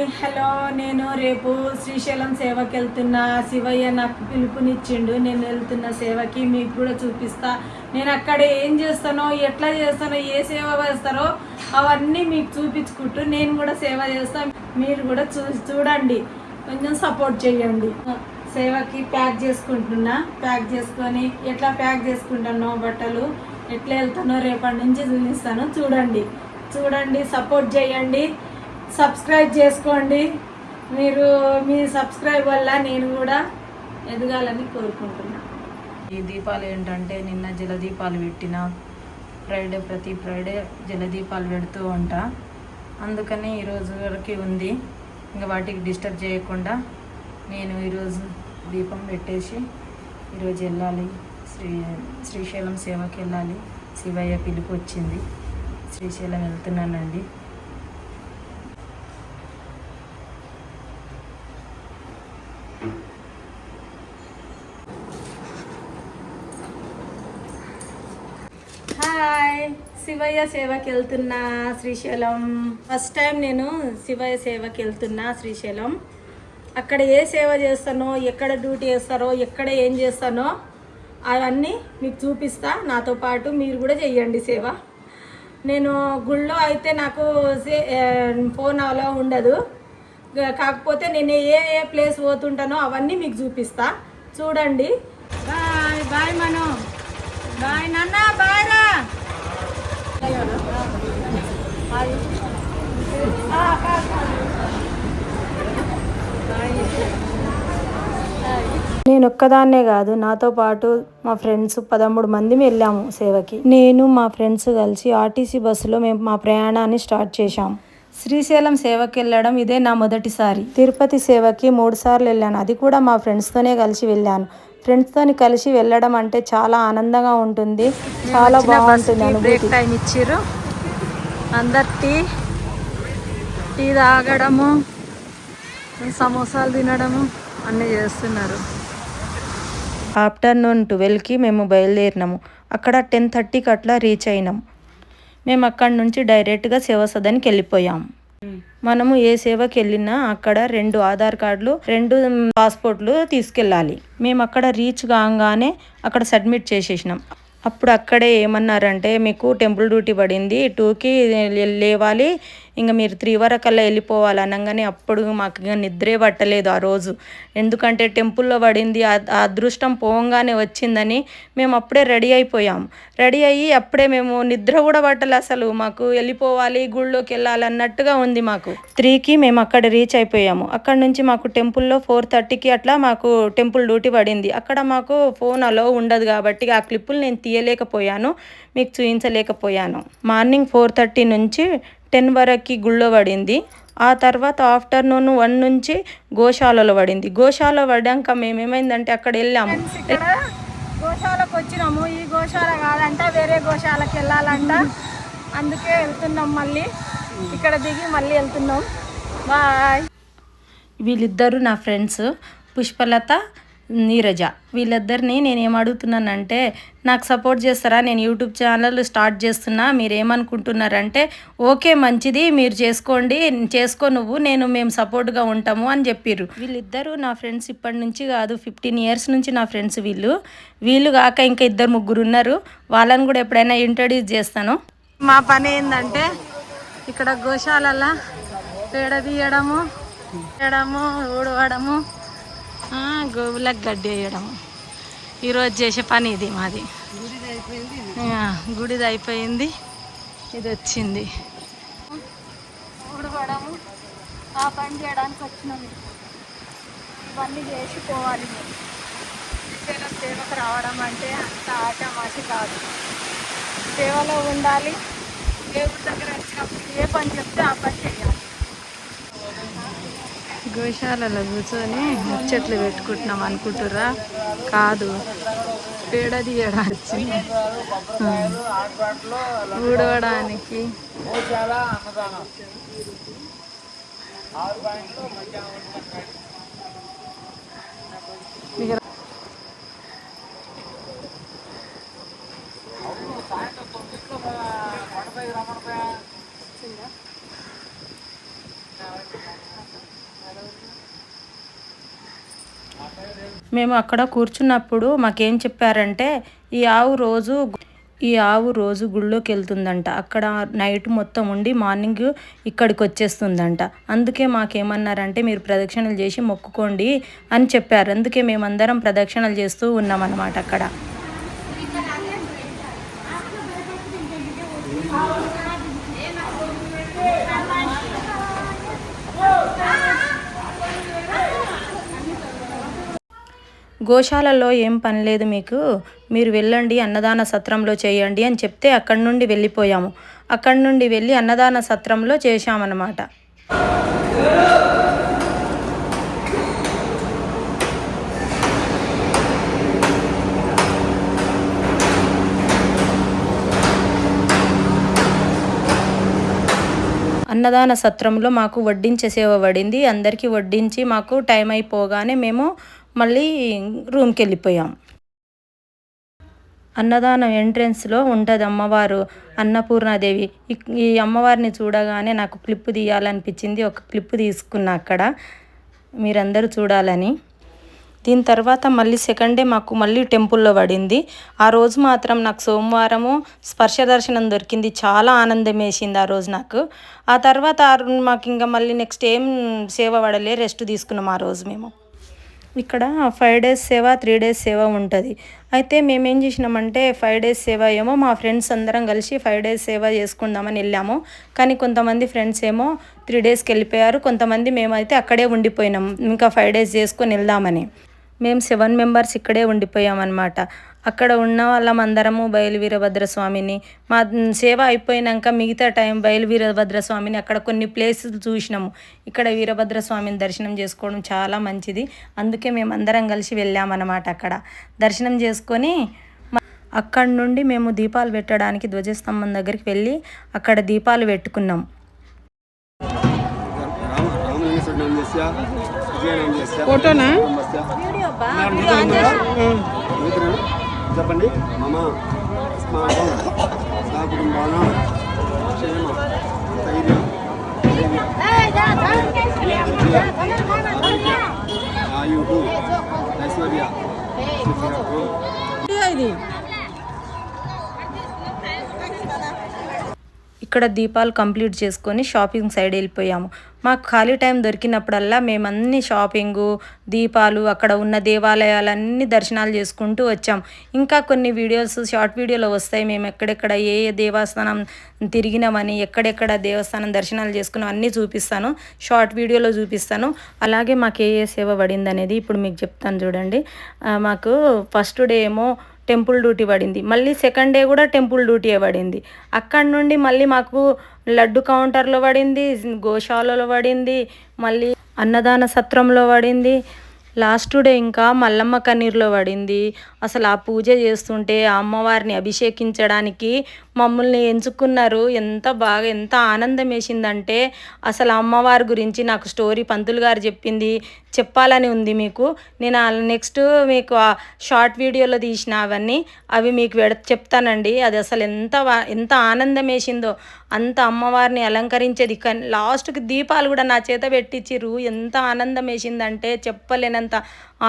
Hello, నేను రేపు శ్రీశైలం సేవకి వెళ్తున్నా. శివయ్య నాకు పిలుపునిచ్చిండు. నేను వెళ్తున్న సేవకి మీకు కూడా చూపిస్తా. నేను అక్కడ ఏం చేస్తానో, ఎట్లా చేస్తానో, ఏ సేవ చేస్తారో అవన్నీ మీకు చూపించుకుంటూ నేను కూడా సేవ చేస్తాను. మీరు కూడా చూడండి, కొంచెం సపోర్ట్ చేయండి. సేవకి ప్యాక్ చేసుకుంటున్నా. ప్యాక్ చేసుకొని ఎట్లా ప్యాక్ చేసుకుంటానో బట్టలు ఎట్లా వెళ్తానో రేపటి నుంచి చూపిస్తాను. చూడండి, సపోర్ట్ చేయండి, సబ్స్క్రైబ్ చేసుకోండి. మీరు మీ సబ్స్క్రైబ్ వల్ల నేను కూడా ఎదగాలని కోరుకుంటున్నాను. ఈ దీపాలు ఏంటంటే నిన్న జలదీపాలు పెట్టిన ప్రతి ఫ్రైడే జలదీపాలు పెడుతూ ఉంటా. అందుకని ఈరోజు వరకు ఉంది. ఇంకా వాటికి డిస్టర్బ్ చేయకుండా నేను ఈరోజు దీపం పెట్టేసి ఈరోజు వెళ్ళాలి. శ్రీశైలం సేవకి వెళ్ళాలి. శివయ్య పిలుపు వచ్చింది. శ్రీశైలం వెళ్తున్నానండి. హాయ్, శివయ్య సేవకి వెళ్తున్నా శ్రీశైలం. ఫస్ట్ టైం నేను శివయ్య సేవకి వెళ్తున్నా శ్రీశైలం. అక్కడ ఏ సేవ చేస్తానో, ఎక్కడ డ్యూటీ చేస్తారో, ఎక్కడ ఏం చేస్తానో అవన్నీ మీకు చూపిస్తా. నాతో పాటు మీరు కూడా చెయ్యండి సేవ. నేను గుళ్ళో అయితే నాకు ఫోన్ అలా ఉండదు. కాకపోతే నేను ఏ ప్లేస్ పోతుంటానో అవన్నీ మీకు చూపిస్తా. చూడండి. బాయ్ బాయ్ మను, బాయ్ నాన్న, బాయ్ రా. నేను ఒక్కదాన్నే కాదు, నాతో పాటు మా ఫ్రెండ్స్ 13 మంది వెళ్ళాము సేవకి. నేను మా ఫ్రెండ్స్ కలిసి ఆర్టీసీ బస్సులో మేము మా ప్రయాణాన్ని స్టార్ట్ చేశాం. శ్రీశైలం సేవకి వెళ్ళడం ఇదే నా మొదటిసారి. తిరుపతి సేవకి 3 సార్లు వెళ్ళాను. అది కూడా మా ఫ్రెండ్స్తోనే కలిసి వెళ్ళాను. ఫ్రెండ్స్తోని కలిసి వెళ్ళడం అంటే చాలా ఆనందంగా ఉంటుంది, చాలా బాగుంటుంది అనుభూతి. టైం ఇచ్చారు. అందరు టీ తాగడము, సమోసాలు తినడము అన్నీ చేస్తున్నారు. ఆఫ్టర్నూన్ 12కి మేము బయలుదేరినాము. అక్కడ 10:30కి అట్లా రీచ్ అయినాం. మేము అక్కడి నుంచి డైరెక్ట్గా సేవ సదన్కి వెళ్ళిపోయాం. మనము ఏ సేవకి వెళ్ళినా అక్కడ 2 ఆధార్ కార్డులు, 2 పాస్పోర్ట్లు తీసుకెళ్ళాలి. మేము అక్కడ రీచ్ కాగానే అక్కడ సబ్మిట్ చేసేసినాం. అప్పుడు అక్కడే ఏమన్నారంటే, మీకు టెంపుల్ డ్యూటీ పడింది, 2కి లేవాలి, ఇంకా మీరు 3 వరకల్లా వెళ్ళిపోవాలి అనగానే అప్పుడు మాకు ఇంకా నిద్రే పట్టలేదు ఆ రోజు. ఎందుకంటే టెంపుల్లో పడింది, అదృష్టం పోగానే వచ్చిందని మేము అప్పుడే రెడీ అయిపోయాం. రెడీ అయ్యి అప్పుడే మేము నిద్ర కూడా పట్టలే అసలు. మాకు వెళ్ళిపోవాలి, గుళ్ళోకి వెళ్ళాలి అన్నట్టుగా ఉంది మాకు. 3కి మేము అక్కడ రీచ్ అయిపోయాము. అక్కడ నుంచి మాకు టెంపుల్లో 4:30కి అట్లా మాకు టెంపుల్ డ్యూటీ పడింది. అక్కడ మాకు ఫోన్ అలో ఉండదు కాబట్టి ఆ క్లిప్పులు నేను తీయలేకపోయాను, మీకు చూపించలేకపోయాను. మార్నింగ్ 4:30 నుంచి 10 వరకు గుళ్ళో పడింది. ఆ తర్వాత ఆఫ్టర్నూన్ 1 నుంచి గోశాలలో పడింది. గోశాల పడ్డాక మేమేమైందంటే అక్కడ వెళ్ళాము. గోశాలకు వచ్చినాము. ఈ గోశాల కాదంట, వేరే గోశాలకు వెళ్ళాలంట. అందుకే వెళ్తున్నాం. మళ్ళీ ఇక్కడ దిగి మళ్ళీ వెళ్తున్నాం. బాయ్. వీళ్ళిద్దరు నా ఫ్రెండ్స్, పుష్పలత, నీరజ. వీళ్ళిద్దరిని నేనేం అడుగుతున్నానంటే, నాకు సపోర్ట్ చేస్తారా? నేను యూట్యూబ్ ఛానల్ స్టార్ట్ చేస్తున్నా, మీరు ఏమనుకుంటున్నారంటే, ఓకే మంచిది, మీరు చేసుకో నువ్వు, మేము సపోర్ట్గా ఉంటాము అని చెప్పిర్రు. వీళ్ళిద్దరూ నా ఫ్రెండ్స్ ఇప్పటి నుంచి కాదు, 15 ఇయర్స్ నుంచి నా ఫ్రెండ్స్. వీళ్ళు కాక ఇంకా 2-3 ఉన్నారు. వాళ్ళని కూడా ఎప్పుడైనా ఇంట్రడ్యూస్ చేస్తాను. మా పని ఏంటంటే ఇక్కడ గోశాలలో పేడ తీయడము, ఊడవడము, గోవులకు గడ్డి వేయడము ఈరోజు చేసే పని ఇది మాది. గుడిది అయిపోయింది, ఇది వచ్చింది. ఊడవడము, ఆ పని చేయడానికి వచ్చినాము. ఇవన్నీ చేసి పోవాలి. సేవకు రావడం అంటే అంత ఆటమాసి కాదు. సేవలో ఉండాలి. దేవుడి దగ్గర వచ్చినప్పుడు ఏ పని చెప్తే ఆ పని చేయాలి. గోశాలలో కూర్చొని ముచ్చట్లు పెట్టుకుంటున్నాం అనుకుంటుర్రా? కాదు, పేడ తీయడానికి, ఊడవడానికి. మేము అక్కడ కూర్చున్నప్పుడు మాకేం చెప్పారంటే ఈ ఆవు రోజు గుళ్ళోకి వెళ్తుందంట. అక్కడ నైట్ మొత్తం ఉండి మార్నింగ్ ఇక్కడికి వచ్చేస్తుందంట. అందుకే మాకేమన్నారంటే మీరు ప్రదక్షిణలు చేసి మొక్కుకోండి అని చెప్పారు. అందుకే మేమందరం ప్రదక్షిణలు చేస్తూ ఉన్నాం అన్నమాట అక్కడ. గోశాలలో ఏం పని లేదు మీకు, మీరు వెళ్ళండి అన్నదాన సత్రంలో చేయండి అని చెప్తే అక్కడి నుండి వెళ్ళిపోయాము. అక్కడి నుండి వెళ్ళి అన్నదాన సత్రంలో చేశామన్నమాట. అన్నదాన సత్రంలో మాకు వడ్డించే సేవ పడింది. అందరికీ వడ్డించి మాకు టైం అయిపోగానే మేము మళ్ళీ రూమ్కి వెళ్ళిపోయాం. అన్నదానం ఎంట్రెన్స్లో ఉంటుంది అమ్మవారు అన్నపూర్ణాదేవి. ఈ అమ్మవారిని చూడగానే నాకు క్లిప్ తీయాలనిపించింది. ఒక క్లిప్ తీసుకున్నా అక్కడ మీరందరూ చూడాలని. దీని తర్వాత మళ్ళీ సెకండ్ డే మాకు మళ్ళీ టెంపుల్లో పడింది. ఆ రోజు మాత్రం నాకు సోమవారము స్పర్శ దర్శనం దొరికింది. చాలా ఆనందం వేసింది ఆ రోజు నాకు. ఆ తర్వాత మాకు ఇంకా మళ్ళీ నెక్స్ట్ ఏం సేవ పడలే, రెస్ట్ తీసుకున్నాం ఆ రోజు మేము. ఇక్కడ 5 days సేవ 3 days సేవ ఉంటుంది. అయితే మేమేం చేసినామంటే 5 days సేవ ఏమో మా ఫ్రెండ్స్ అందరం కలిసి 5 days సేవ చేసుకుందామని వెళ్ళాము. కానీ కొంతమంది ఫ్రెండ్స్ ఏమో 3 daysకి వెళ్ళిపోయారు. కొంతమంది మేమైతే అక్కడే ఉండిపోయినాం ఇంకా 5 days చేసుకొని వెళ్దామని. మేము 7 members ఇక్కడే ఉండిపోయామన్నమాట. అక్కడ ఉన్న వాళ్ళమందరము బయలు వీరభద్రస్వామిని మా సేవ అయిపోయినాక మిగతా టైం బయలు వీరభద్రస్వామిని అక్కడ కొన్ని ప్లేసెస్ చూసినాము. ఇక్కడ వీరభద్రస్వామిని దర్శనం చేసుకోవడం చాలా మంచిది. అందుకే మేము అందరం కలిసి వెళ్ళామన్నమాట. అక్కడ దర్శనం చేసుకొని అక్కడి నుండి మేము దీపాలు పెట్టడానికి ధ్వజస్తంభం దగ్గరికి వెళ్ళి అక్కడ దీపాలు పెట్టుకున్నాం. ఫోటోనా చెప్పండి మమ అస్మాకం సకుటుంబానాం క్షేమ ధైర్యం ఆయు ఐశ్వర్య ఇది ఇక్కడ దీపాలు కంప్లీట్ చేసుకొని షాపింగ్ సైడ్ వెళ్ళిపోయాము. మాకు ఖాళీ టైం దొరికినప్పుడల్లా మేమన్నీ షాపింగు, దీపాలు, అక్కడ ఉన్న దేవాలయాలన్నీ దర్శనాలు చేసుకుంటూ వచ్చాం. ఇంకా కొన్ని వీడియోస్ షార్ట్ వీడియోలో వస్తాయి. మేము ఎక్కడెక్కడ ఏ దేవస్థానం తిరిగినామని, ఎక్కడెక్కడ దేవస్థానం దర్శనాలు చేసుకున్నాం అన్నీ చూపిస్తాను. షార్ట్ వీడియోలో చూపిస్తాను. అలాగే మాకు ఏ సేవ పడింది అనేది ఇప్పుడు మీకు చెప్తాను చూడండి. మాకు ఫస్ట్ డే ఏమో టెంపుల్ డ్యూటీ పడింది. మళ్ళీ సెకండ్ డే కూడా టెంపుల్ డ్యూటీ పడింది. అక్కడి నుండి మళ్ళీ మాకు లడ్డు కౌంటర్లో పడింది, గోశాలలో పడింది, మళ్ళీ అన్నదాన సత్రంలో పడింది. లాస్ట్ డే ఇంకా మల్లమ్మ కన్నీరులో పడింది. అసలు ఆ పూజ చేస్తుంటే ఆ అమ్మవారిని అభిషేకించడానికి మమ్మల్ని ఎంచుకున్నారు. ఎంత ఆనందం వేసిందంటే అసలు అమ్మవారి గురించి నాకు స్టోరీ పంతులు గారు చెప్పాలని ఉంది మీకు. నేను నెక్స్ట్ మీకు ఆ షార్ట్ వీడియోలో తీసిన అవి మీకు చెప్తానండి. అది అసలు ఎంత ఆనందం వేసిందో. అంత అమ్మవారిని అలంకరించేది. లాస్ట్కి దీపాలు కూడా నా చేత పెట్టించిర్రు. ఎంత ఆనందం వేసిందంటే చెప్పలేనంత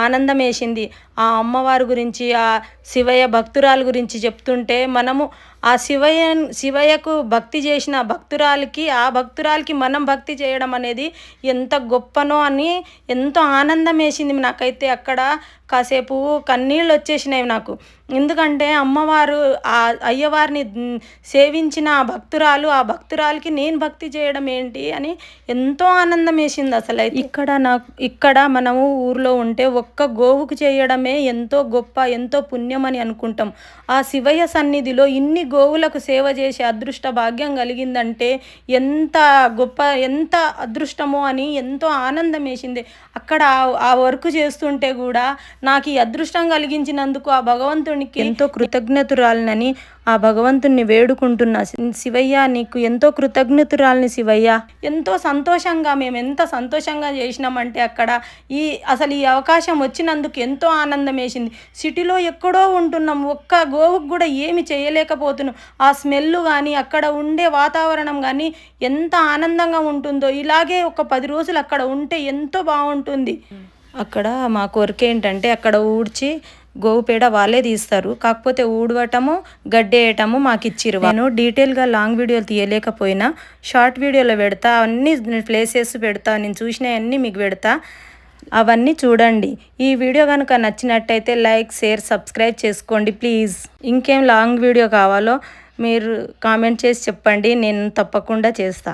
ఆనందం వేసింది. ఆ అమ్మవారి గురించి, ఆ శివయ్య భక్తురాలు గురించి చెప్తుంటే మనము ఆ శివయ్యకు భక్తి చేసిన భక్తురాలికి మనం భక్తి చేయడం అనేది ఎంత గొప్పనో అని ఎంతో ఆనందం వేసింది నాకైతే. అక్కడ కాసేపు కన్నీళ్ళు వచ్చేసినాయి నాకు. ఎందుకంటే అమ్మవారు ఆ అయ్యవారిని సేవించిన ఆ భక్తురాలికి నేను భక్తి చేయడం ఏంటి అని ఎంతో ఆనందం వేసింది అసలు. ఇక్కడ మనము ఊర్లో ఉంటే ఒక్క గోవుకు చేయడమే ఎంతో గొప్ప, ఎంతో పుణ్యం అని అనుకుంటాం. ఆ శివయ్య సన్నిధిలో ఇన్ని గోవులకు సేవ చేసే అదృష్ట భాగ్యం కలిగిందంటే ఎంత గొప్ప, ఎంత అదృష్టమో అని ఎంతో ఆనందం వేసింది. అక్కడ ఆ వర్క్ చేస్తుంటే కూడా నాకు ఈ అదృష్టం కలిగించినందుకు ఆ భగవంతునికి ఎంతో కృతజ్ఞతురాలనని ఆ భగవంతుణ్ణి వేడుకుంటున్నా. శివయ్య నీకు ఎంతో కృతజ్ఞతురాలని శివయ్య. మేము ఎంత సంతోషంగా చేసినామంటే అక్కడ అసలు ఈ అవకాశం వచ్చినందుకు ఎంతో ఆనందం వేసింది. సిటీలో ఎక్కడో ఉంటున్నాం, ఒక్క గోవుకు కూడా ఏమి చేయలేకపోతున్నాం. ఆ స్మెల్ కానీ, అక్కడ ఉండే వాతావరణం కానీ ఎంత ఆనందంగా ఉంటుందో. ఇలాగే ఒక 10 రోజులు అక్కడ ఉంటే ఎంతో బాగుంటుంది. అక్కడ మా కోరిక ఏంటంటే అక్కడ ఊడ్చి గోవు పేడ వాళ్ళే తీస్తారు, కాకపోతే ఊడవటము గడ్డేయటము మాకు ఇచ్చిర్రు. నేను డీటెయిల్గా లాంగ్ వీడియోలు తీయలేకపోయినా షార్ట్ వీడియోలో పెడతా, అన్ని ప్లేసెస్ పెడతా, నేను చూసినవన్నీ మీకు పెడతా, అవన్నీ చూడండి. ఈ వీడియో కనుక నచ్చినట్టయితే లైక్, షేర్, సబ్స్క్రైబ్ చేసుకోండి ప్లీజ్. ఇంకేం లాంగ్ వీడియో కావాలో మీరు కామెంట్ చేసి చెప్పండి, నేను తప్పకుండా చేస్తా.